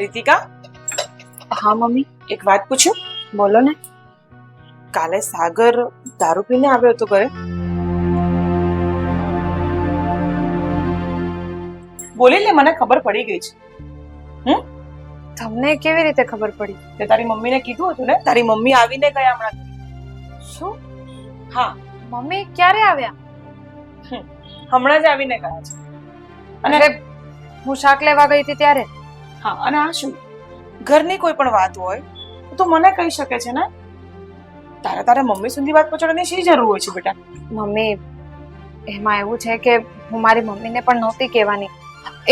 રીતિકા, હા મમ્મી. એક વાત પૂછું? બોલો ને. કાલે સાગર દારૂ પીને આવ્યો હતો ઘરે? બોલી લે, મને ખબર પડી ગઈ છે. તમને કેવી રીતે ખબર પડી? તે તારી મમ્મીને કીધું હતું ને? તારી મમ્મી આવીને ગયા હમણાં. શું? હા, મમ્મી ક્યારે આવ્યા? હમણાં જ આવીને ગયા છે. અને હું શાક લેવા ગઈ હતી ત્યારે? હા, અને આ શું, ઘરની કોઈ પણ વાત હોય તો મને કહી શકે છે ને. તારા મમ્મી સુધી વાત પહોંચાડવાની શી જરૂર હોય છે બેટા? મમ્મી, એમાં એવું છે કે હું મારી મમ્મીને પણ નહોતી કહેવાની.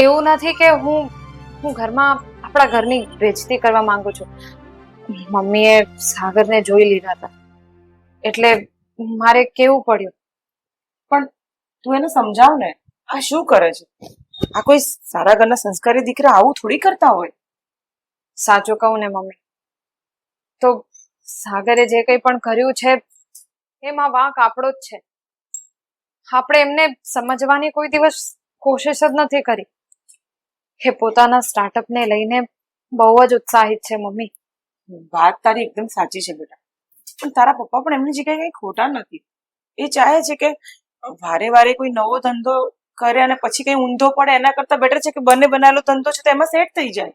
એવું નથી કે હું ઘરમાં આપણા ઘરની બેઇજ્જતી કરવા માંગુ છું. મમ્મીએ સાગરને જોઈ લીધા હતા એટલે મારે કેવું પડ્યું. પણ તું એને સમજાવ ને, આ શું કરે છે? આ કોઈ સારા ઘરના સંસ્કારી દીકરા આવું થોડી કરતા હોય. સાચું કહું ને મમ્મી, તો સાગરે જે કંઈ પણ કર્યું છે એમાં વાંક આપણો જ છે. આપણે એમને સમજવાની કોઈ દિવસ કોશિશ જ નથી કરી. એ પોતાના સ્ટાર્ટઅપને લઈને બહુ જ ઉત્સાહિત છે મમ્મી. વાત તારી એકદમ સાચી છે બેટા, પણ તારા પપ્પા પણ એમની જગ્યાએ કઈ ખોટા નથી. એ ચાહે છે કે વારે વારે કોઈ નવો ધંધો કરે અને પછી કઈ ઊંધો પડે એના કરતા બેટર છે કે બંને બનાવેલો ધંધો છે તો એમાં સેટ થઈ જાય.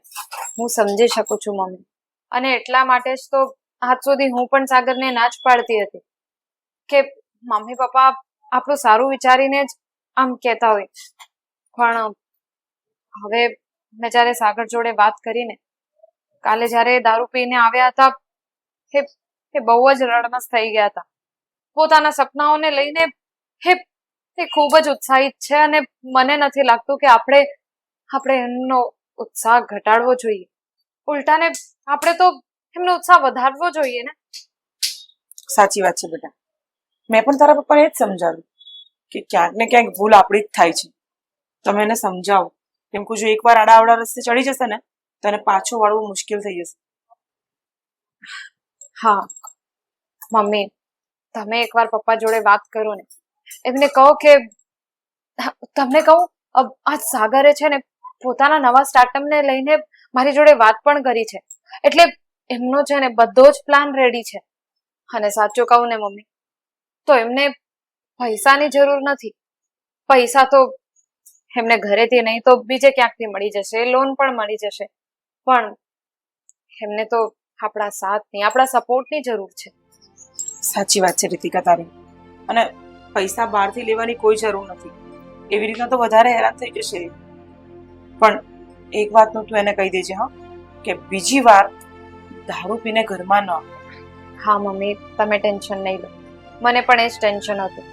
હું સમજી શકું છું મમ્મી, અને એટલા માટે જ તો આજ સુધી હું પણ સાગરને ના જ પાડતી હતી કે મમ્મી પપ્પા આપણું સારું વિચારીને જ આમ કહેતા હોય. પણ હવે મેં જ્યારે સાગર જોડે વાત કરીને, કાલે જ્યારે દારૂ પીને આવ્યા હતા એ બહુ જ રડમસ થઈ ગયા હતા. પોતાના સપનાઓને લઈને એ ખૂબ જ ઉત્સાહિત છે અને મને નથી લાગતું કે આપણે એમનો ઉત્સાહ ઘટાડવો જોઈએ. ઉલટાને આપણે તો એમનો ઉત્સાહ વધારવો જોઈએ ને. સાચી વાત છે બેટા, મેં પણ તારા પપ્પાને જ સમજાવ્યું કે ક્યાંક ને ક્યાંક ભૂલ આપણી જ થાય છે. તમે એને સમજાવો, કેમ કે જો એકવાર આડાઅવળા રસ્તે ચડી જશે ને તો એને પાછો વાળવું મુશ્કેલ થઈ જશે. હા મમ્મી, તમે એકવાર પપ્પા જોડે વાત કરો ને, એમને કહો કે તમને કહું, આજ સાગરે છે ને પોતાના નવા સ્ટાર્ટઅપને લઈને મારી જોડે વાત પણ કરી છે. એટલે એમનો છે ને બધો જ પ્લાન રેડી છે. અને સાચું કહું ને મમ્મી, તો એમને પૈસાની જરૂર નથી. પૈસા તો એમને ઘરેથી નહીં તો બીજે ક્યાંકથી મળી જશે, લોન પણ મળી જશે. પણ એમને તો આપણા સાથની, આપણા સપોર્ટની જરૂર છે. સાચી વાત છે રીતિકા તારી, અને પૈસા બહારથી લેવાની કોઈ જરૂર નથી. એવી રીતના તો વધારે હેરાન થઈ જશે. પણ એક વાતનું તું એને કહી દેજે, હા, કે બીજી વાર દારૂ પીને ઘરમાં ન આવે. હા મમ્મી, તમે ટેન્શન નહીં લો, મને પણ એ જ ટેન્શન હતું.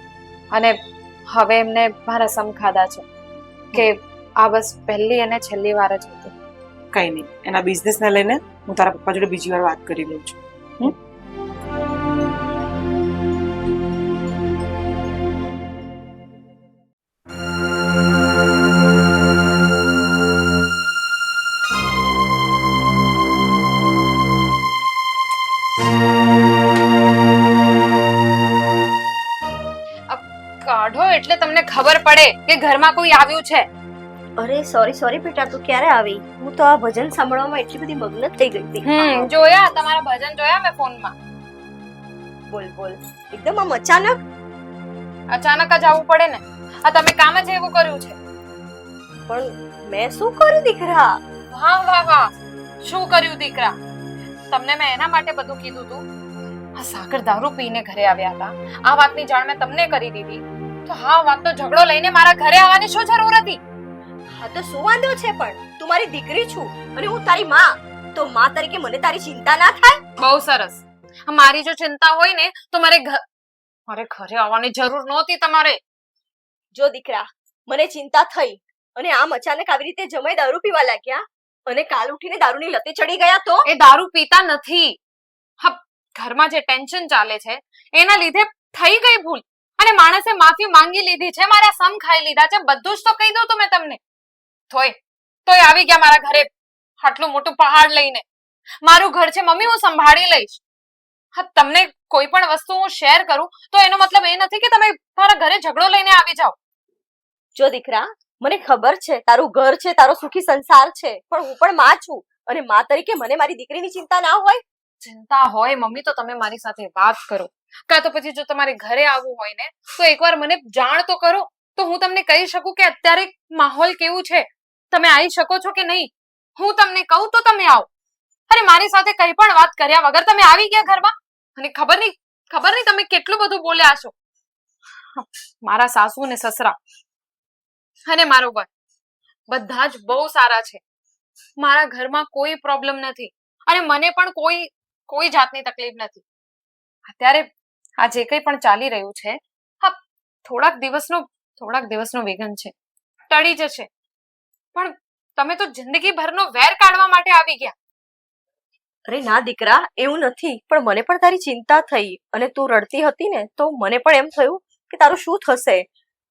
અને હવે એમને મારા સમ ખાધા છે કે આ બસ પહેલી અને છેલ્લી વાર જ હતી. કઈ નહીં, એના બિઝનેસને લઈને હું તારા પપ્પા જોડે બીજી વાર વાત કરી લઉં છું. કાઢો એટલે તમને ખબર પડે કે ઘરમાં કોઈ આવ્યું છે. અરે સોરી બેટા, તું ક્યારે આવી? હું તો આ ભજન સાંભળવામાં એટલી બધી મગ્ન થઈ ગઈ હતી. જોયા, તમારા ભજન જોયા મેં ફોનમાં. બોલ એકદમ આમ અચાનક અચાનક જ આવવું પડે ને, આ તમે કામ જ એવું કર્યું છે. પણ મેં શું કર્યું દીકરા? વાહ, શું કર્યું દીકરા? તમને મેં એના માટે બધું કીધું તું. આ સાગર દારૂ પીને ઘરે આવ્યા હતા, આ વાતની જાણ મેં તમને કરી દીધી, તો હા વાતનો ઝઘડો લઈને મારા ઘરે આવવાની શું જરૂર હતી? હા તો શું વાંધો છે? પણ તું મારી દીકરી છું અને હું તારી માં, તો માં તરીકે મને તારી ચિંતા ના થાય? બહુ સરસ. મારી જો ચિંતા હોય ને તો મારે ઘરે આવવાની જરૂર નહોતી તમારે. જો દીકરા, મને ચિંતા થઈ અને આમ અચાનક આવી રીતે જમાઈ દારૂ પીવા લાગ્યા અને કાલ ઉઠીને દારૂની લતે ચડી ગયા તો? એ દારૂ પીતા નથી. હા, ઘરમાં જે ટેન્શન ચાલે છે એના લીધે થઈ ગઈ ભૂલ, અને માણસે માફી માંગી લીધી છે, મારા સમ ખાઈ લીધા છે, બધું જ તો કહી દઉં તો મેં તમને. તોય આવી ગયા મારા ઘરે આટલું મોટું પહાડ લઈને. મારું ઘર છે મમ્મી, હું સંભાળી લઈશ. હા, તમને કોઈ પણ વસ્તુ હું શેર કરું તો એનો મતલબ એ નથી કે તમે મારા ઘરે ઝઘડો લઈને આવી જાઓ. જો દીકરા, મને ખબર છે તારું ઘર છે, તારો સુખી સંસાર છે, પણ હું પણ માં છું અને મા તરીકે મને મારી દીકરીની ચિંતા ના હોય? ચિંતા હોય મમ્મી તો તમે મારી સાથે વાત કરો, કાં તો પછી જો તમારે ઘરે આવવું હોય ને તો એકવાર મને જાણ તો કરો, તો હું તમને કહી શકું કે અત્યારે માહોલ કેવું છે, તમે આવી શકો છો કે નહીં. હું તમને કહું તો તમે આવો. અરે મારી સાથે કઈ પણ વાત કર્યા વગર તમે આવી ગયા ઘરમાં, અને ખબર નહીં તમે કેટલું બધું બોલ્યા છો. મારા સાસુ ને સસરા અને મારો ભાઈ બધા જ બહુ સારા છે. મારા ઘરમાં કોઈ પ્રોબ્લેમ નથી અને મને પણ કોઈ જાતની તકલીફ નથી. અત્યારે આ જે કંઈ પણ ચાલી રહ્યું છે, હા થોડાક દિવસનો વિઘન છે, ટળી જશે. પણ તમે તો જિંદગીભરનો વેર કાઢવા માટે આવી ગયા. અરે ના દીકરા, એવું નથી, પણ મને પણ તારી ચિંતા થઈ અને તું રડતી હતી ને તો મને પણ એમ થયું કે તારું શું થશે.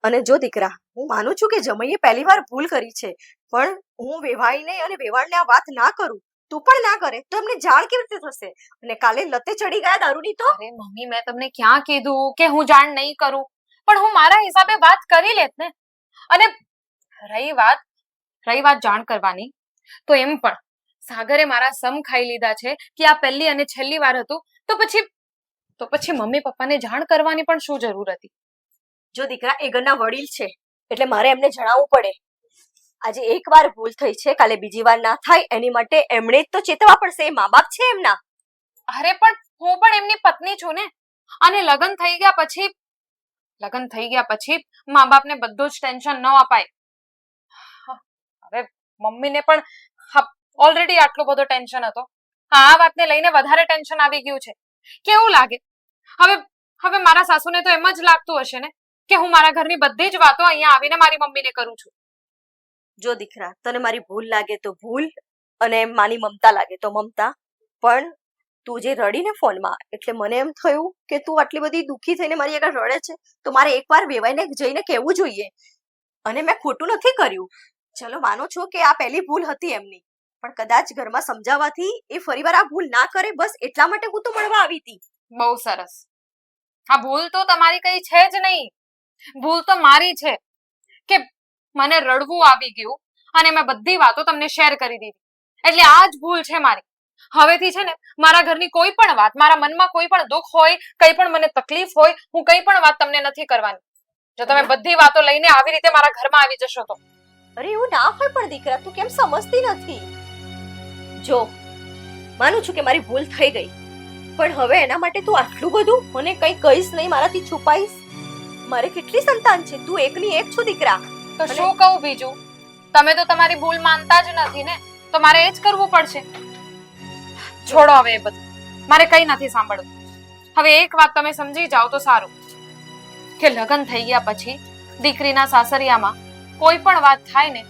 અને જો દીકરા, હું માનું છું કે જમાઈએ પહેલી વાર ભૂલ કરી છે, પણ હું વેવાઈને અને વેવાણને આ વાત ના કરું, તું પણ ના કરે તો એમને જાણ કેવી રીતે થશે? અને કાલે લતે ચડી ગયા દારૂની તો. અરે મમ્મી, મેં તમને ક્યાં કીધું કે હું જાણ નહીં કરું, પણ હું મારા હિસાબે વાત કરી લેત ને. અને રહી વાત જાણ કરવાની, તો એમ પણ સાગરે મારા સમ ખાઈ લીધા છે કે આ પહેલી અને છેલ્લી વાર હતું, તો પછી મમ્મી પપ્પાને જાણ કરવાની પણ શું જરૂર હતી? જો દીકરા, એ ઘરના વડીલ છે એટલે મારે એમને જણાવવું પડે. આજે એક વાર ભૂલ થઈ છે, કાલે બીજી વાર ના થાય એની માટે એમણે જ તો ચેતવા પડશે. એ મા બાપ છે એમના. અરે પણ હું પણ એમની પત્ની છું ને, અને લગ્ન થઈ ગયા પછી મા બાપને બધું જ ટેન્શન ન અપાય. હવે મમ્મીને પણ ઓલરેડી આટલો બધો ટેન્શન હતો, આ વાતને લઈને વધારે ટેન્શન આવી ગયું છે. કેવું લાગે? હવે મારા સાસુને તો એમ જ લાગતું હશે ને કે હું મારા ઘરની બધી જ વાતો અહીંયા આવીને મારી મમ્મીને કરું છું. જો દીકરા, તને મારી ભૂલ લાગે તો ભૂલ અને માની મમતા લાગે તો મમતા, પણ તું જે રડીને ફોનમાં, એટલે મને એમ થયું કે તું આટલી બધી દુઃખી થઈને મારી આગળ રડે છે તો મારે એકવાર વેવાઈને જઈને કહેવું જોઈએ. અને મેં ખોટું નથી કર્યું, ચલો માનો છો કે આ પહેલી ભૂલ હતી એમની, પણ કદાચ ઘરમાં સમજાવવાથી એ ફરીવાર આ ભૂલ ના કરે, બસ એટલા માટે હું તો મળવા આવી હતી. બહુ સરસ. આ ભૂલ તો તમારી કઈ છે જ નહીં, ભૂલ તો મારી છે કે મને રડવું આવી ગયું અને મેં બધી વાતો તમને શેર કરી દીધી, એટલે આ જ ભૂલ છે મારી. હવેથી છે ને મારા ઘરની કોઈ પણ વાત, મારા મનમાં કોઈ પણ દુઃખ હોય, કંઈ પણ મને તકલીફ હોય, હું કંઈ પણ વાત તમને નથી કરવાની. જો તમે બધી વાતો લઈને આવી રીતે મારા ઘરમાં આવી જશો તો. અરે એવું ના હોય પણ દીકરા, તું કેમ સમજતી નથી? જો માનું છું કે મારી ભૂલ થઈ ગઈ, પણ હવે એના માટે તું આટલું બધું મને કઈ કહીશ નહીં, મારાથી છુપાઈશ? મારે કેટલી સંતાન છે, તું એકની એક છું દીકરા. તો શું કહું બીજું? તમે તો તમારી ભૂલ માનતા જ નથી ને, તો મારે એ જ કરવું પડશે. છોડો હવે એ બધું, મારે કઈ નથી સાંભળવું. હવે એક વાત તમે સમજી જાઓ તો સારું, કે લગ્ન થઈ ગયા પછી દીકરીના સાસરિયામાં કોઈ પણ વાત થાય ને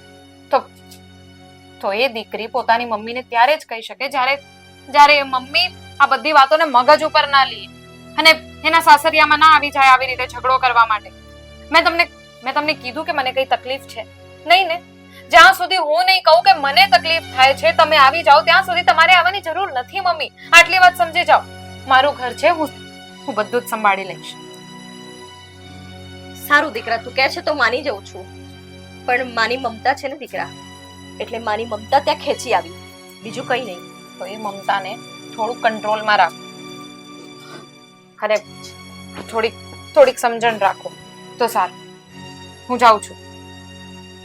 તો એ દીકરી પોતાની મમ્મીને ત્યારે જ કહી શકે જ્યારે એ મમ્મી આ બધી વાતોને મગજ ઉપર ના લે અને એના સાસરિયામાં ના આવી જાય આવી રીતે ઝઘડો કરવા માટે. મેં તમને કીધું કે મને કઈ તકલીફ છે નહીં ને? જ્યાં સુધી હું નહીં કહું કે મને તકલીફ થાય છે, તમે આવી જાઓ, ત્યાં સુધી તમારે આવવાની જરૂર નથી મમ્મી. આટલી વાત સમજી જાઓ. મારું ઘર છે, હું બધું જ સંભાળી લઈશ. સારું દીકરા, તું કહે છે તો માની જાઉં છું, પણ માની મમતા છે ને દીકરા, એટલે માની મમતા ત્યાં ખેંચી આવી, બીજું કઈ નહીં. તો એ મમતાને થોડુંક કંટ્રોલમાં રાખો. અરે થોડીક સમજણ રાખો તો સારું. હું જાઉં છું.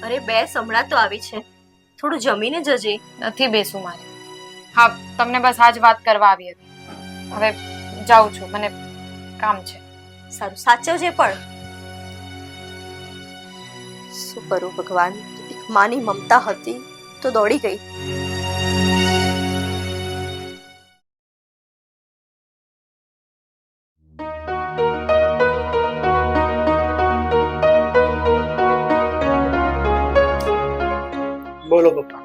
અરે બેસ, હમણાં તો આવી છે, થોડું જમીને જજે. નથી બેસું મારે. હા, તમને બસ આ જ વાત કરવા આવી હતી. હવે જાઉં છું, મને કામ છે. સારું, સાચવજે પણ. શું કરું ભગવાન, એક માની મમતા હતી તો દોડી ગઈ. બોલો પપ્પા,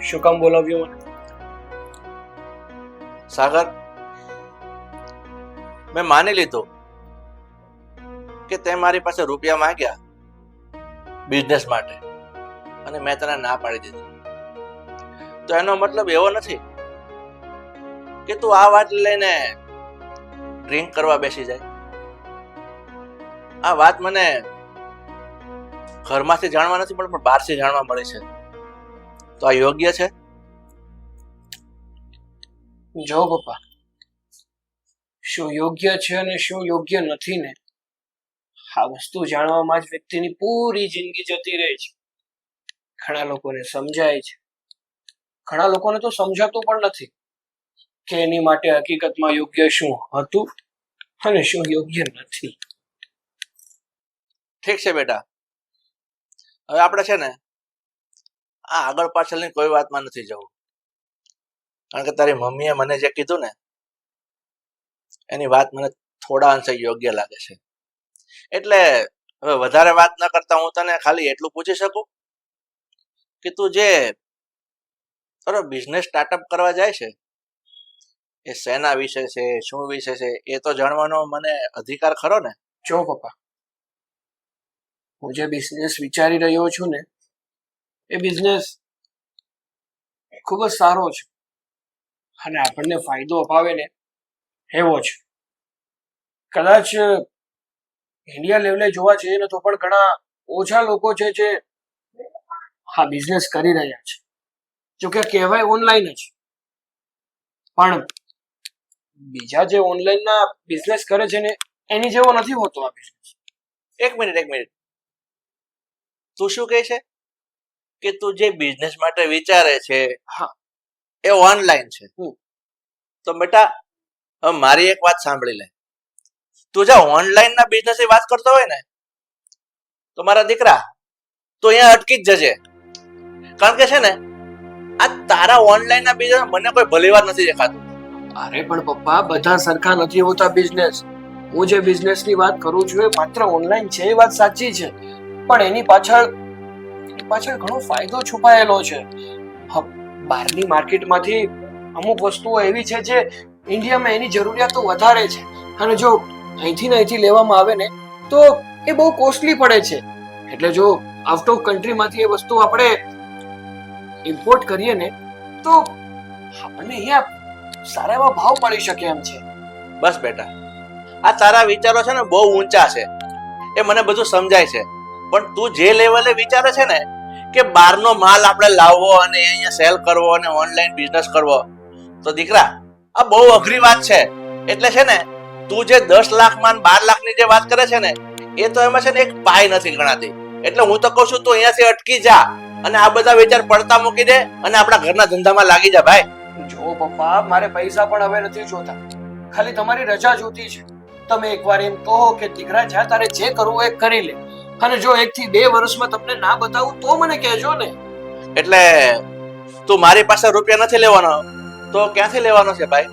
શું કામ બોલાવ્યું મને? સાગર, મેં માની લીધું કે તે મારી પાસે રૂપિયા માંગ્યા બિઝનેસ માટે અને મેં તને ના પાડી દીધી. તો એનો મતલબ એવો નથી કે તું આ વાત લઈને ડ્રિંક કરવા બેસી જાય. આ વાત મને ઘરમાંથી જાણવા નથી પણ બહારથી જાણવા મળી છે. તો આ યોગ્ય છે? જો પપ્પા, શું યોગ્ય છે અને શું યોગ્ય નથી ને આ વસ્તુ જાણવામાં જ વ્યક્તિની પૂરી જિંદગી જતી રહે છે. ઘણા લોકોને સમજાય છે, ઘણા લોકોને તો સમજાતું પણ નથી કે એની માટે હકીકતમાં યોગ્ય શું હતું અને શું યોગ્ય નથી. ઠીક છે બેટા, હવે આપણે છે ને આ આગળ પાછળની કોઈ વાતમાં નથી જવું, કારણ કે તારી મમ્મીએ મને જે કીધું ને એની વાત મને થોડા અંશે યોગ્ય લાગે છે. એટલે હવે વધારે વાત ન કરતા હું તને ખાલી એટલું પૂછી શકું કે તું જે તારો બિઝનેસ સ્ટાર્ટઅપ કરવા જાય છે એ શેના વિશે છે, શું વિશે છે, એ તો જાણવાનો મને અધિકાર ખરો ને? જો પપ્પા, હું જે બિઝનેસ વિચારી રહ્યો છું ને એ બિઝનેસ ખૂબ જ સારો છે અને આપણને ફાયદો અપાવે ને એવો છે. કદાચ ઇન્ડિયા લેવલે જોવા જઈએ ને તો પણ ઘણા ઓછા લોકો છે જે આ બિઝનેસ કરી રહ્યા છે. જો કે કહેવાય ઓનલાઈન જ, પણ બીજા જે ઓનલાઈનના બિઝનેસ કરે છે ને એની જેવો નથી હોતો આ બિઝનેસ. એક મિનિટ, તું શું કહે છે કે તું જે બિઝનેસ માટે વિચારે છે હા, એ ઓનલાઈન છે? તો બેટા હવે મારી એક વાત સાંભળી લે. તું જે ઓનલાઈન ના બિઝનેસ ની વાત કરતો હોય ને તો મારા દીકરા તું અહીંયા અટકી જ જજે, કારણ કે છે ને આ તારા ઓનલાઈન ના બિઝનેસ મને કોઈ ભલી વાત નથી દેખાતું. અરે પણ પપ્પા, બધા સરખા નથી હોતા બિઝનેસ. હું જે બિઝનેસની વાત કરું છું એ માત્ર ઓનલાઈન છે એ વાત સાચી છે, પણ એની પાછળ ઘણો ફાયદો છુપાયેલો છે. બહારની માર્કેટમાંથી અમુક વસ્તુઓ એવી છે જે ઇન્ડિયામાં એની જરૂરિયાતો વધારે છે અને જો અહીંથી લેવામાં આવે ને તો એ બહુ કોસ્ટલી પડે છે. એટલે જો આઉટ ઓફ કન્ટ્રીમાંથી એ વસ્તુ આપણે ઇમ્પોર્ટ કરીએ ને તો આપણને અહીંયા સારા એવા ભાવ મળી શકે એમ છે. બસ બેટા, આ તારા વિચારો છે ને બહુ ઊંચા છે, એ મને બધું સમજાય છે, પણ તું જે લેવલે વિચારે છે ને કે બહારનો માલ આપણે લાવવો અને અહીંયા સેલ કરવો અને ઓનલાઈન બિઝનેસ કરવો, તો દીકરા આ બહુ અઘરી વાત છે. એટલે છે ને તું જે 10 લાખમાં 12 લાખની જે વાત કરે છે ને એ તો એમાં છે ને એક પાય નથી ગણાતી. એટલે હું તો કહું છું તું અહીંયાથી અટકી જા અને આ બધા વિચાર પડતા મૂકી દે અને આપણા ઘરના ધંધામાં લાગી જા ભાઈ. જો પપ્પા, મારે પૈસા પણ હવે નથી જોતા, ખાલી તમારી રજા જોતી છે. તમે એકવાર એમ કહો કે દીકરા જા, તારે જે કરવું એ કરી લે, અને જો 1 થી 2 વર્ષમાં તમને ના બતાવું તો મને કહેજો ને. એટલે તું મારી પાસે રૂપિયા નથી લેવાનો તો ક્યાંથી લેવાનો છે ભાઈ?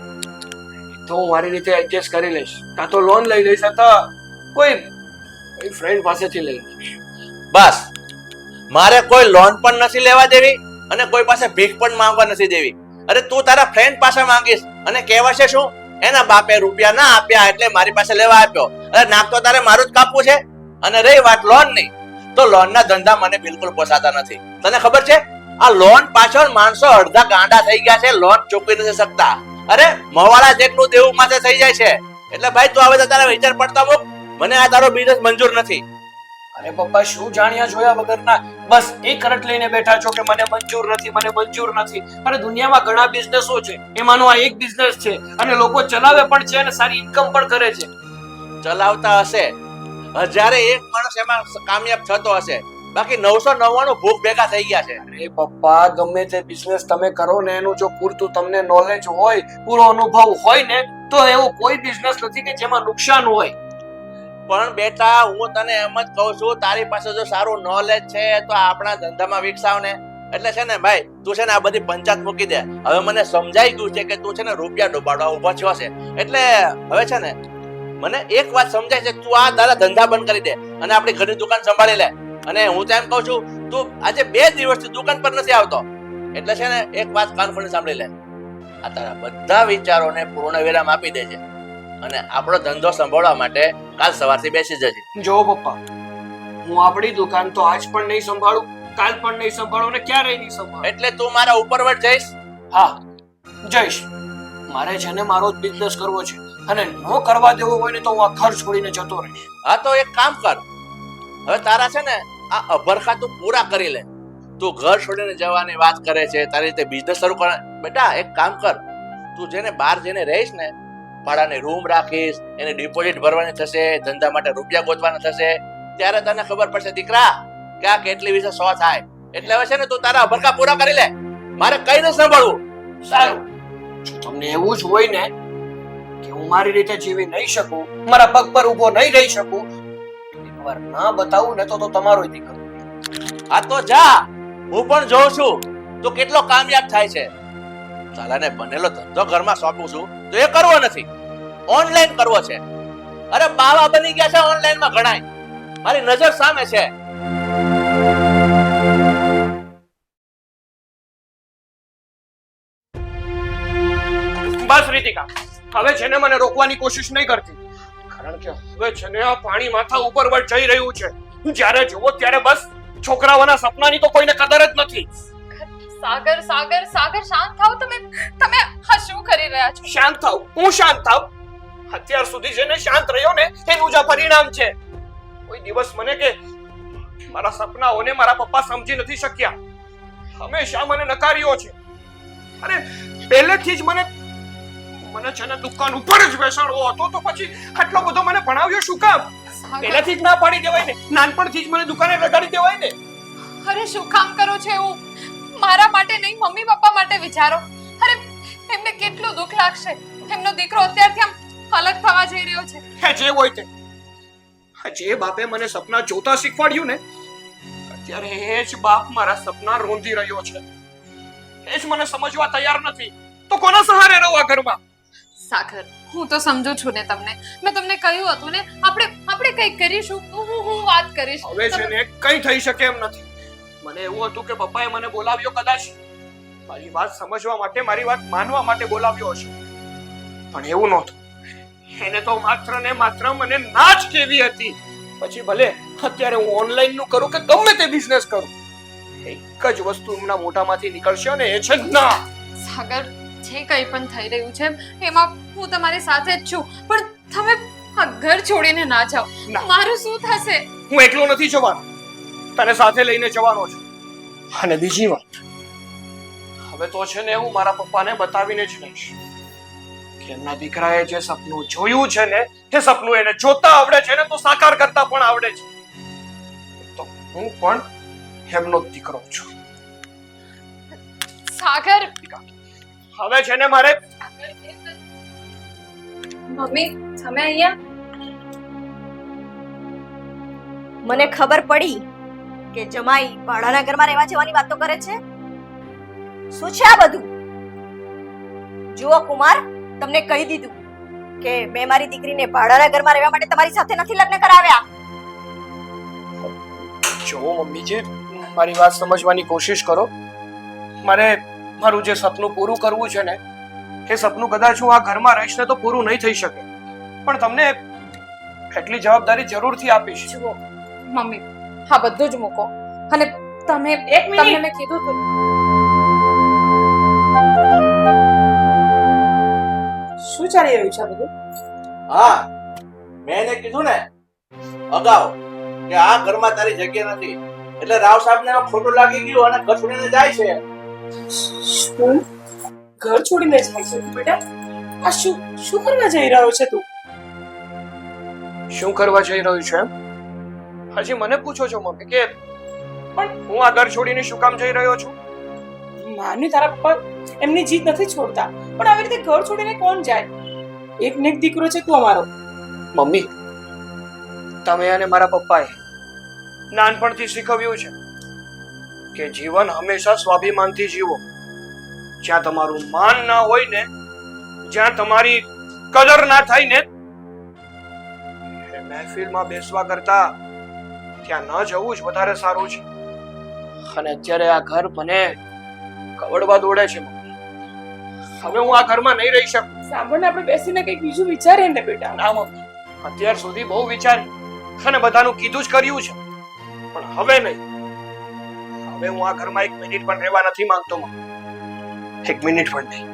તો હું મારી રીતે એડજસ્ટ કરી લઈશ, કાં તો લોન લઈ લઈશ અથવા કોઈ ફ્રેન્ડ પાસેથી લઈ લઈશ. બસ, મારે કોઈ લોન પણ નથી લેવા દેવી અને કોઈ પાસે ભીખ પણ માંગવા નથી દેવી. અરે તું તારા ફ્રેન્ડ પાસે માંગીશ અને કહેવાશે શું એના બાપે રૂપિયા ના આપ્યા એટલે મારી પાસે લેવા આપ્યો. અરે નાક તો તારે મારું જ કાપવું છે. અને રહી વાત લોન ની, તો લોન ના ધંધા મને બિલકુલ પોસાતા નથી. તને ખબર છે આ લોન પાછળ માણસો અડધા ગાંડા થઈ ગયા છે, લોન ચૂકવી નથી શકતા. અરે મવાળા જેટલું દેવું માથે થઈ જાય છે. એટલે ભાઈ તું હવે તારા વિચાર પડતા મૂક, મને આ તારો બિઝનેસ મંજૂર નથી. અરે પપ્પા, શું જાણ્યા જોયા વગરના બસ એક રટ લઈને બેઠા છો કે મને મંજૂર નથી, મને મંજૂર નથી. અરે દુનિયામાં ઘણા બિઝનેસો છે, એમાંનો આ એક બિઝનેસ છે અને લોકો ચલાવે પણ છે અને સારી ઇન્કમ પણ કરે છે. ચલાવતા હશે, હજારે એક માણસ એમાં કામયાબ થતો હશે, બાકી 999 ભૂખ ભેગા થઈ ગયા છે. અરે પપ્પા, ગમે તે બિઝનેસ તમે કરો ને એનું જો પૂરતું તમને નોલેજ હોય, પૂરો અનુભવ હોય ને તો એવો કોઈ બિઝનેસ નથી કે જેમાં નુકસાન હોય. પણ બેટા હું તને એમ જ કહું છું, તારી પાસે જો સારું નોલેજ છે તો આપણા ધંધામાં વિકસાવ ને. એટલે છે ને ભાઈ તું છે ને આ બધી પંચાયત મૂકી દે. હવે મને સમજાઈ ગયું છે કે તું છે ને રૂપિયા ડૂબાડવા ઉભો થયો છે. એટલે હવે છે ને મને એક વાત સમજાય છે, તું આ તારા ધંધા બંધ કરી દે અને આપણી ઘરની દુકાન સંભાળી લે. અને હું તો એમ કહું છું તું આજે 2 દિવસથી દુકાન પર નથી આવતો. એટલે છે ને એક વાત કાન ખોલીને સાંભળી લે, આ તારા બધા વિચારોને પૂર્ણ વિરામ આપી દેજે અને આપણો ધંધો સંભાળવા માટે કાલ સવારથી બેસી જજે. જો પપ્પા, હું આપણી દુકાન તો આજ પણ નહીં સંભાળું, કાલ પણ નહીં સંભાળું અને ક્યારેય નહીં સંભાળું. એટલે તું મારા ઉપરવટ જઈશ? હા, જઈશ. મારે છે ને મારો જ બિઝનેસ કરવો છે અને ન કરવા દેવો હોય ને તો હું આ ઘર છોડીને જતો રહીશ. હા તો એક કામ કર, હવે તારા છે ને આ અભરખા તું પૂરા કરી લે. તું ઘર છોડીને જવાની વાત કરે છે, તારી રીતે બિઝનેસ શરૂ કર. બેટા એક કામ કર, તું જેને બહાર જઈને રહીશ ને, ભાડાની રૂમ રાખીશ, એને ડિપોઝિટ ભરવાની થશે, ધંધા માટે રૂપિયા ગોતવાના થશે, ત્યારે તને ખબર પડશે દીકરા કે આ કેટલી વિશે 100 થાય. એટલે હવે છે ને તું તારા અભરકા પૂરા કરી લે, મારે કઈ ન સાંભળવું. સારું, જો તમને એવું જ હોય ને કે હું મારી રીતે જીવી નહીં શકું, મારા પગ પર ઊભો નહીં રહી શકું, એકવાર ના બતાવું ને તો તમારો દીકરો. આ તો જા, હું પણ જોઉં છું તું કેટલો કામયાબ થાય છે. સાલાને બનેલો ધંધો ઘરમાં સોંપું છું તો એ કરવો નથી, ઓનલાઈન કરવો છે. અરે બાવા બની ગયા છે ઓનલાઈન માં ઘણાય, મારી નજર સામે છે. બસ રીતિકા, હવે છે ને મને રોકવાની કોશિશ નહીં કરતી, કારણ કે હવે છે ને આ પાણી માથા ઉપર વળ જઈ રહ્યું છે. જ્યારે જુઓ ત્યારે બસ છોકરાઓના સપનાની તો કોઈને કદર જ નથી. સાગર સાગર સાગર શાંત થાઓ. તમે આ શું કરી રહ્યા છો? શાંત થાવ? હું શાંત થાવ? અત્યાર સુધી જેને શાંત રહ્યો ને એનું જ આ પરિણામ છે. કોઈ દિવસ મને કે મારા સપનાઓને મારા પપ્પા સમજી નથી શક્યા, હંમેશા મને નકાર્યો છે. અરે પહેલેથી જ મને છે ને દુકાન ઉપર જ બેસાડવો હતો, તો પછી આટલો બધો મને ભણાવ્યો શું કામ? પહેલેથી જ ના પાડી દેવાય ને, નાનપણથી જ મને દુકાને લગાડી દેવાય ને. અરે શું કામ કરો છો એવું? મારા માટે નહીં, મમ્મી પપ્પા માટે વિચારો. અરે એમને કેટલું દુઃખ લાગશે, એમનો દીકરો અત્યારથી આમ અલગ થવા જઈ રહ્યો છે. જે હોય તે, જે બાપે મને સપના જોતા શીખવાડ્યું ને, અત્યારે એ જ બાપ મારા સપના રોંધી રહ્યો છે. એ જ મને સમજવા તૈયાર નથી, તો કોના સહારે રહું આ ઘરમાં? સાગર, હું તો સમજુ છું ને તમને. મેં તમને કહ્યું હતું ને આપણે કંઈક કરીશું. હું વાત કરીશ. હવે છે ને કંઈ થઈ શકે એમ નથી. મને એવું હતું કે પપ્પાએ મને બોલાવ્યો, કદાચ મારી વાત સમજવા માટે, મારી વાત માનવા માટે બોલાવ્યો હશે, પણ એવું નહોતું. એને તો માત્ર ને માત્ર મને ના જ કેવી હતી. પછી ભલે અત્યારે હું ઓનલાઈન નું કરું કે ગમે તે બિઝનેસ કરું, એક જ વસ્તુ એમના મોઢામાંથી નીકળશે ને એ છે ના. સાગર, જે કંઈ પણ થઈ રહ્યું છે એમાં હું તમારી સાથે જ છું, પણ તમે આ ઘર છોડીને ના જાઓ. મારું શું થશે? હું એકલો નથી જવાનો, તને સાથે લઈને જવાનો છું. અને બીજી વાત, હવે તો છે ને હું મારા પપ્પાને બતાવીને જ રહીશ કે એમના દીકરાએ જે સપનું જોયું છે ને, એ સપનું એને જોતા આવડે છે ને, તો સાકાર કરતા પણ આવડે છે. તો હું પણ એમનો દીકરો છું. સાગર, હવે છે ને મારે મમ્મી તમે અહીંયા? મને ખબર પડી કે જમાઈ ભાડાના ઘરમાં રહેવા જવાની વાતો કરે છે. શું છે આ બધું? જુઓ કુમાર, તમને કહી દીધું કે મેં મારી દીકરીને ભાડાના ઘરમાં રહેવા માટે તમારી સાથે નથી લગ્ન કરાવ્યા. જો મમ્મીજી, મારી વાત સમજવાની કોશિશ કરો. મારે મારું જે સપનું પૂરું કરવું છે ને, એ સપનું કદાચ હું આ ઘરમાં રહીશ ને તો પૂરું નહીં થઈ શકે, પણ તમને એટલી જવાબદારી જરૂરથી આપીશ. જુઓ મમ્મી, હા બધું જ મૂકો, અને તમને મેં કીધું હતું. શું ચાલી રહ્યું છે આ બધું? હા, મેં એને કીધું ને અગાઉ કે આ ઘરમાં તારી જગ્યા નથી, એટલે રાવ સાહેબને ખોટું લાગી ગયું અને ઘર છોડીને જાય છે. શું ઘર છોડીને જાય છે બેટા? આ શું કરવા જઈ રહ્યો છે તું? શું કરવા જઈ રહ્યું છે એમ? હજી મને પૂછો છો મમ્મી કે પણ હું આ ઘર છોડીને શું કામ જઈ રહ્યો છું? માની તારા પપ્પા એમની જીદ નથી છોડતા, પણ આવી રીતે ઘર છોડીને કોણ જાય? એક ને એક દીકરો છે તું અમારો. મમ્મી, તમે અને મારા પપ્પાએ નાનપણથી શીખવ્યું છે કે જીવન હંમેશા સ્વાભિમાનથી જીવો. જ્યાં તમારું માન ના હોય ને, જ્યાં તમારી કદર ના થાય ને, એ મહેફિલમાં બેસવા કરતા ત્યાં ન જવું જ વધારે સારું છે. અને અત્યારે આ ઘર મને કવડવા દોડે છે. હવે હું આ ઘરમાં નહીં રહી શકું. સાંભળ ને, આપણે બેસીને કંઈક બીજું વિચારીએ ને બેટા. ના મમ્મી, અત્યાર સુધી બહુ વિચાર્યું અને બધાનું કીધું જ કર્યું છે, પણ હવે નહીં. હવે હું આ ઘરમાં એક મિનિટ પણ રહેવા નથી માંગતો. એક મિનિટ પણ નહીં.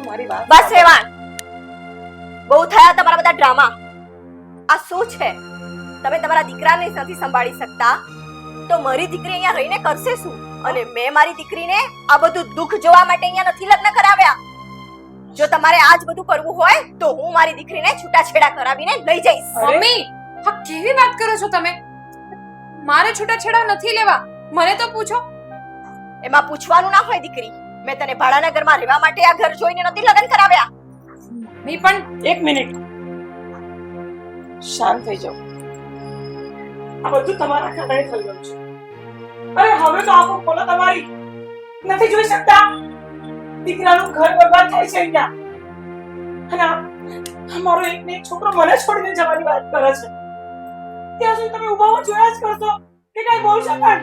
મારી વાત બસ રેવાણ, બહુ થયા તમારા બધા ડ્રામા. આ શું છે? તમે તમારા દીકરાને નથી સંભાળી શકતા, તો મારી દીકરી અહીંયા રહીને કરશે શું? અને મેં મારી દીકરીને આ બધું દુઃખ જોવા માટે અહીંયા નથી લગ્ન કરાવ્યા. જો તમારે આ જ બધું કરવું હોય તો હું મારી દીકરીને છૂટાછેડા કરાવીને લઈ જઈશ. અરે! મમ્મી આ કેવી વાત કરો છો તમે? મારે છૂટાછેડા નથી લેવા, મને તો પૂછો. એમાં પૂછવાનું ના હોય દીકરી. મેં તને ભાડાના ઘરમાં રહેવા માટે આ ઘર જોઈને નથી લગ્ન કરાવ્યા. મમ્મી પણ એક મિનિટ, શાંત થઈ જાઓ. આ બધું તમારા કારણે થઈ ગયું છે. અરે હવે તો આંખો ખોલો તમારી. નથી જોઈ શકતા દીકરાનું ઘર બરબાદ થાય છે અહીંયા. અને અમારો એક ને એક છોકરો મને છોડીને જવાની વાત કરે છે. ત્યાં સુધી તમે ઉભા જોયા જ કરશો કે કઈ બોલશો પણ.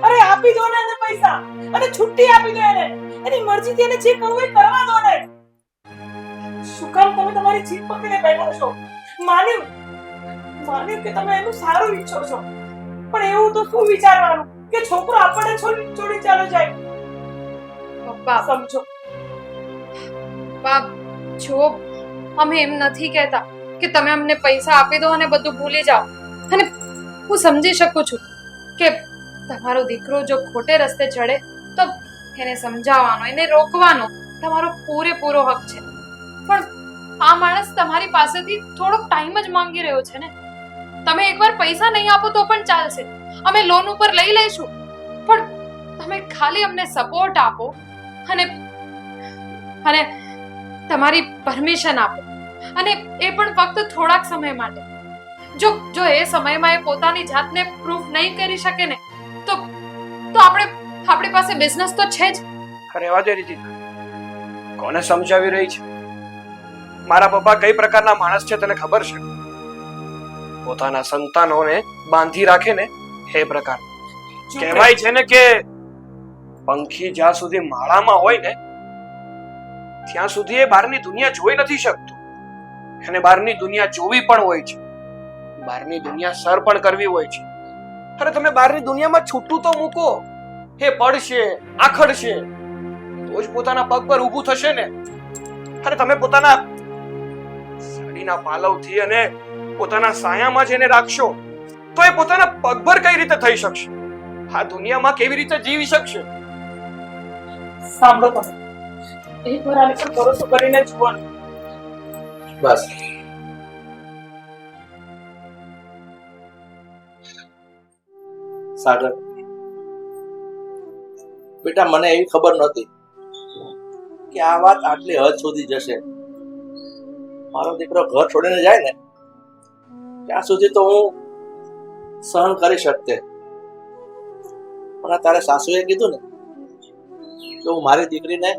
અરે આપી દો ને એને પૈસા અને છુટ્ટી આપી દો એને. એની મરજીથી એને જે કરવું એ કરવા દો ને. શું કામ તમે તમારી જીત પકડીને બેઠા છો? માન્યું કે તમે એનું સારું ઈચ્છો છો, પણ એવું તો શું વિચારવાનું કે છોકરો આપણને છોડી ચાલો જાય. પપ્પા સમજો. પપ્પા જો અમે એમ નથી કહેતા કે તમે અમને પૈસા આપી દો અને બધું ભૂલી જાઓ. અને હું સમજી શકું છું કે તમારો દીકરો જો ખોટે રસ્તે ચડે તો એને સમજાવવાનો, એને રોકવાનો તમારો પૂરેપૂરો હક છે. પણ આ માણસ તમારી પાસેથી થોડોક ટાઈમ જ માંગી રહ્યો છે ને. તમે એકવાર પૈસા નહીં આપો તો પણ ચાલશે, અમે લોન ઉપર લઈ લઈશું, પણ તમે ખાલી અમને સપોર્ટ આપો અને તમારી પરમિશન આપો, અને એ પણ ફક્ત થોડાક સમય માટે. જો એ સમયમાં એ પોતાની જાતને પ્રૂફ નહીં કરી શકે ને તો આપણી પાસે બિઝનેસ તો છે જ. રહેવા દે રીતિ, કોને સમજાવી રહી છે? મારા પપ્પા કઈ પ્રકારના માણસ છે તને ખબર છે? પોતાના સંતાનોને બાંધી રાખે ને એ પ્રકાર. કહેવાય છે ને કે પંખી જ્યાં સુધી માળામાં હોય ને ત્યાં સુધી એ બહારની દુનિયા જોઈ નથી શકતું. એને બહારની દુનિયા જોવી પણ હોય છે, બહારની દુનિયા સર પણ કરવી હોય છે. અરે તમે બહારની દુનિયામાં છૂટું તો મૂકો. એ પડશે, આખડશે તો જ પોતાના પગ પર ઊભું થશે ને. અરે તમે પોતાના સાડીના પાલવથી અને પોતાના સાયામાં જ એને રાખશો તો એ પોતાના પગભર કઈ રીતે થઈ શકશે? આ દુનિયામાં કેવી રીતે જીવી શકશે? સાંભળો તમે, એકવાર આને પણ ભરોસો કરીને જુઓ. બસ સાગર બેટા, મને એવી ખબર નહોતી કે આ વાત આટલી હદ સુધી જશે. મારો દીકરો ઘર છોડીને જાય ને ત્યાં સુધી તો હું સહન કરી શકતે, પણ આ તારા સાસુએ કીધું ને કે હું મારી દીકરીને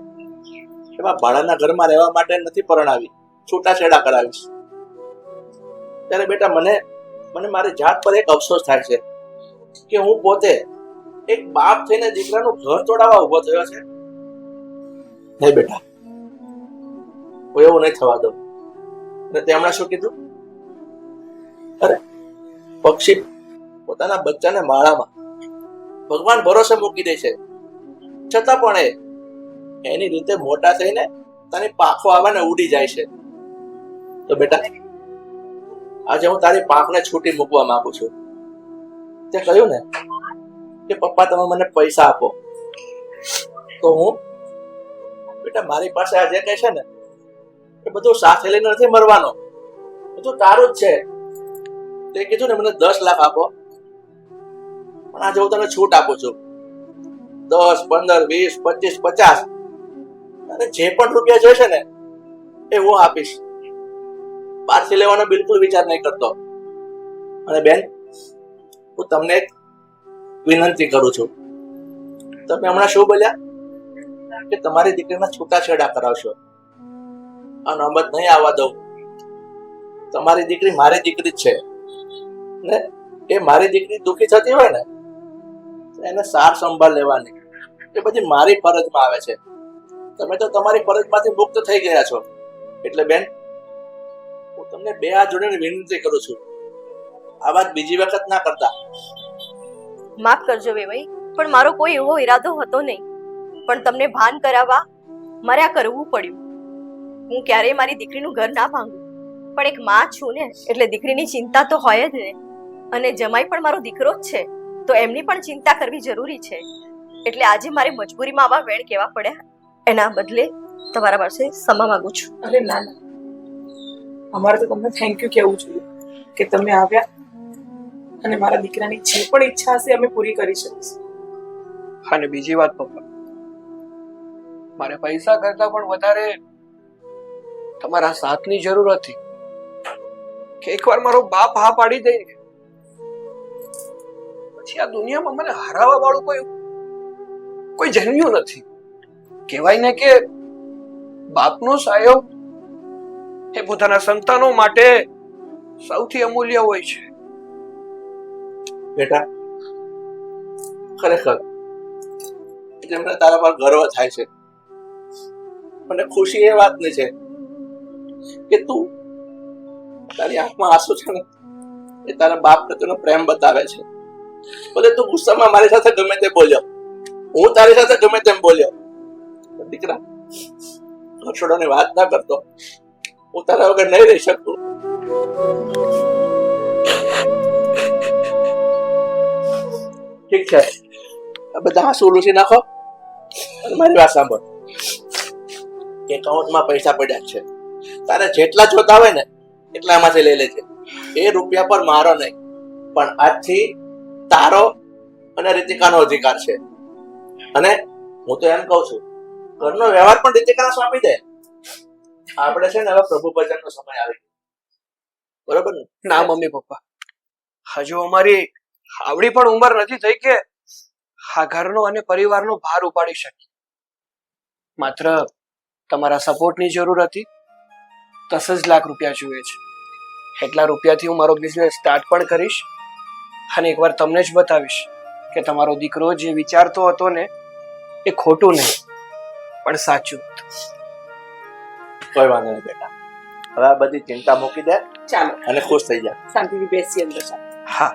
એવા ભાડાના ઘરમાં રહેવા માટે નથી પરણાવી, છૂટાછેડા કરાવીશ. ત્યારે બેટા મને મારી જાત પર એક અફસોસ થાય છે કે હું પોતે એક બાપ થઈને દીકરાનું ઘર તોડાવવા ઉભો થયો છે. નહીં બેટા, હું એવું નહીં થવા દઉં. અને તેમણે શું કીધું? અરે પક્ષી પોતાના બચ્ચાને માળામાં ભગવાન ભરોસે મૂકી દે છે, છતાં પણ એની રીતે મોટા થઈને તારી પાંખો આવવાને ઉડી જાય છે. તો બેટા, આજે હું તારી પાંખને છૂટી મૂકવા માંગુ છું. તે કહ્યું ને કે પપ્પા તમે મને પૈસા આપો, તો હું બેટા મારી પાસે આ જે કહે છે ને એ બધું સાથે લઈને નથી મરવાનો, બધું તારું જ છે. તે કીધું ને મને 10 લાખ આપો, પણ આજે હું તને છૂટ આપું છું. 10, 15, 20, 25, 50 અને જે પણ રૂપિયા જોઈશે ને એ હું આપીશ. બહારથી લેવાનો બિલકુલ વિચાર નહીં કરતો. અને બેન, હું તમને એક વિનંતી કરું છું. તમે હમણાં શું બોલ્યા કે તમારી દીકરીના છૂટાછેડા કરાવશો? આ નોબત નહીં આવવા દઉં. તમારી દીકરી મારી દીકરી જ છે ને. એ મારી દીકરી દુઃખી થતી હોય ને એને સાર સંભાળ લેવાની, એ બધી મારી ફરજમાં આવે છે. તમે તો તમારી ફરજમાંથી મુક્ત થઈ ગયા છો. એટલે બેન, હું તમને 2 હાથ જોડીને વિનંતી કરું છું, આ વાત બીજી વખત ના કરતા. માફ કરજો વેવાઈ, પણ મારો કોઈ એવો ઈરાદો હતો નહીં, પણ તમને ભાન કરાવવા મારે આ કરવું પડ્યું. હું ક્યારેય મારી દીકરીનું ઘર ના ભાંગું, પણ એક માં છું ને એટલે દીકરીની ચિંતા તો હોય જ ને. અને જમાઈ પણ મારો દીકરો જ છે, તો એમની પણ ચિંતા કરવી જરૂરી છે. એટલે આજે મારે મજબૂરીમાં આવા વેણ કેવા પડ્યા એના બદલે તમારા પાસે ક્ષમા માંગુ છું. અરે ના ના, અમારે તો તમને થેન્ક યુ કહેવું જોઈએ કે તમે આવ્યા અને મારા દીકરાની જે પણ ઈચ્છા હશે અમે પૂરી કરી શકીશું. અને બીજી વાત પપ્પા, મારે પૈસા કરતા પણ વધારે તમારા સાથની જરૂર હતી કે એકવાર મારો બાપ હા પાડી દે ને, પછી આ દુનિયામાં મને હરાવવા વાળું કોઈ જન્મ્યું નથી. કહેવાય ને કે બાપનો સાયો એ પોતાના સંતાનો માટે સૌથી અમૂલ્ય હોય છે. બેટા, ખરેખર મને તારા પર ગર્વ થાય છે. મને ખુશી એ વાતની છે કે તું, તારી આંખમાં આંસુ છે ને એ તારા બાપ પ્રત્યેનો પ્રેમ બતાવે છે. ભલે તું ગુસ્સામાં મારી સાથે ગમે તે બોલ્યો, હું તારી સાથે ગમે તેમ બોલ્યો, દીકરા છોડોની વાત ના કરતો, હું તારા વગર નહીં રહી શકતો. ઠીક છે, આ બધા આંસુ લૂછી નાખો અને મારી વાત સાંભળ. એકાઉન્ટમાં પૈસા પડ્યા છે, તારે જેટલા જોતા હોય ને એટલા એમાંથી લઈ લેજે. એ રૂપિયા પર મારો નહીં, પણ આજથી તારો અને રીતિકાનો અધિકાર છે. અને હું તો એમ કહું છું, ઘરનો વ્યવહાર પણ રીતિકાને સોંપી દે. આપણે છે ને હવે પ્રભુ ભજનનો સમય આવી ગયો, બરોબર ને? ના મમ્મી પપ્પા, હજુ અમારી આવડી પણ ઉંમર નથી થઈ કે આ ઘરનો અને પરિવારનો ભાર ઉપાડી શકીએ. માત્ર તમારા સપોર્ટની જરૂર હતી. 10 લાખ રૂપિયા જોઈએ છે. એટલા રૂપિયાથી હું મારો બિઝનેસ સ્ટાર્ટ પણ કરીશ અને એકવાર તમને જ બતાવીશ કે તમારો દીકરો જે વિચારતો હતો ને એ ખોટું નહીં પણ સાચું. કોઈ વાંધો નહીં બેટા, હવે આ બધી ચિંતા મૂકી દે ચાલો અને ખુશ થઈ જા. શાંતિથી બેસી અંદર. હા.